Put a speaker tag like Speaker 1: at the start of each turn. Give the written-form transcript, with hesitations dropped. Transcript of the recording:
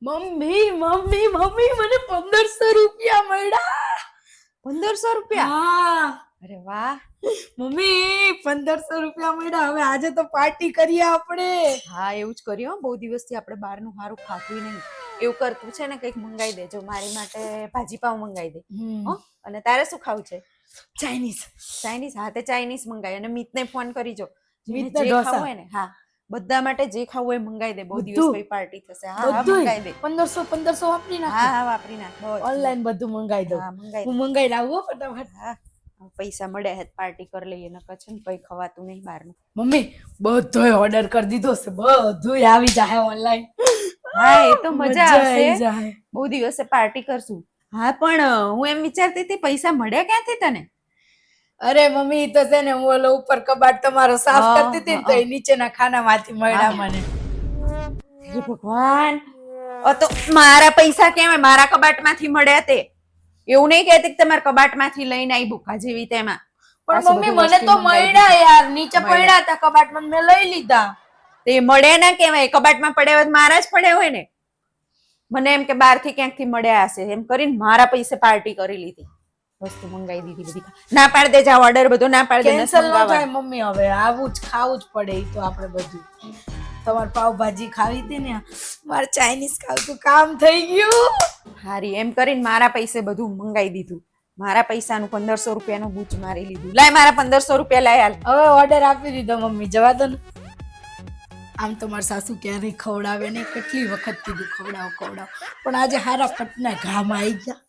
Speaker 1: Mummy mummy mummy મને 1500 રૂપિયા મળ્યા.
Speaker 2: 1500 રૂપિયા?
Speaker 1: હા
Speaker 2: અરે વાહ.
Speaker 1: મમ્મી 1500 રૂપિયા મળ્યા. હવે આજે તો પાર્ટી કરીએ આપણે.
Speaker 2: હા એવું જ કર્યું. બહુ દિવસથી આપણે બહારનું સારું ખાધું નહીં. એવું કરતું છે ને કંઈક મંગાવી દેજો. મારી માટે ભાજી પાવ મંગાવી દે. હો. અને તારે શું ખાવું છે?
Speaker 1: ચાઇનીઝ.
Speaker 2: ચાઇનીઝ? હા તે ચાઇનીઝ મંગાવી. અને મિતને ફોન કરીજો. જેને
Speaker 1: મિતને
Speaker 2: જે
Speaker 1: ઢોસા.
Speaker 2: ખાવું હોય ને. હા બધા માટે જે ખાવું હોય મંગાવી દે. બહુ દિવસ
Speaker 1: બધું
Speaker 2: પછી પાર્ટી થશે. હા હા
Speaker 1: બધું
Speaker 2: મંગાવી દે.
Speaker 1: 1500 વાપરી
Speaker 2: હા
Speaker 1: નાખો.
Speaker 2: હા વાપરી નાખ. બધું.
Speaker 1: ઓનલાઈન બધું મંગાવી દઉં.
Speaker 2: હા મંગાવી
Speaker 1: હું
Speaker 2: દે.
Speaker 1: મંગાવી લાવું હો ફટાફટ.
Speaker 2: હા પૈસા મળ્યા હે પાર્ટી કરી લઈએ. નકર છે ને કઈ ખવાતું નહીં બહારનું.
Speaker 1: મમ્મી બધોય ઓર્ડર કરી દીધો છે. બધુંય આવી જાય ઓનલાઈન.
Speaker 2: હા એ તો મજા આવશે.
Speaker 1: આવી જાય.
Speaker 2: બહુ દિવસે પાર્ટી કરશું. હા પણ હું એમ વિચારતી હતી પૈસા મળ્યા ક્યાંથી તને?
Speaker 1: અરે મમ્મી ઈ તો છે ને હું ઓલો ઉપર કબાટ તમારો સાફ
Speaker 2: હા
Speaker 1: કરતી હતી ને તો
Speaker 2: હા
Speaker 1: એ નીચેના ખાનામાંથી મળ્યા
Speaker 2: હા.
Speaker 1: મને.
Speaker 2: હે ભગવાન. તો મારા પૈસા કેમ મારા કબાટમાંથી મળ્યા તે? એવું નહીં કહેતી કે તમારા કબાટમાંથી લઈને આવી ભૂખા જેવી તેમાં.
Speaker 1: પણ
Speaker 2: પાછું
Speaker 1: મમ્મી
Speaker 2: બધું
Speaker 1: મને
Speaker 2: વસ્તુ
Speaker 1: તો
Speaker 2: મંગાવી
Speaker 1: મળ્યા
Speaker 2: દીધું.
Speaker 1: યાર. નીચે
Speaker 2: મળ્યા.
Speaker 1: પડ્યા હતા કબાટમાં મેં લઈ લીધા.
Speaker 2: તે મળે ના કહેવાય. કબાટમાં પડ્યા હોય તો મારા જ પડ્યા હોય ને. મને એમ કે બહારથી ક્યાંકથી મળ્યા હશે એમ કરીને મારા પૈસે પાર્ટી કરી લીધી. વસ્તુ મંગાવી દીધી બધી. ના પાડ દે જા ઓર્ડર બધો ના પાડ દે. નથી
Speaker 1: કેન્સલ ન થાય
Speaker 2: મંગાવવાનું.
Speaker 1: મમ્મી. હવે આવું જ ખાવું જ પડે. ઈ તો આપણે બધું. તમારે પાવભાજી ખાવી હતી ને મારે ચાઇનીઝ ખાવું કામ થઈ ગયું.
Speaker 2: હારી એમ કરીને મારા પૈસે બધું મંગાવી દીધું. મારા પૈસાનું 1500 રૂપિયાનું બૂચ મારી લીધું. લાય મારા 1500 રૂપિયા લાય હાલ.
Speaker 1: હવે ઓર્ડર આપી દીધો મમ્મી. જવા દો ને. આમ તો મારા સાસુ ક્યારેય ખવડાવે નહીં. કેટલી વખત કીધું ખવડાવો ખવડાવો. પણ આજે હારા પટના ઘામાં આવી ગયા.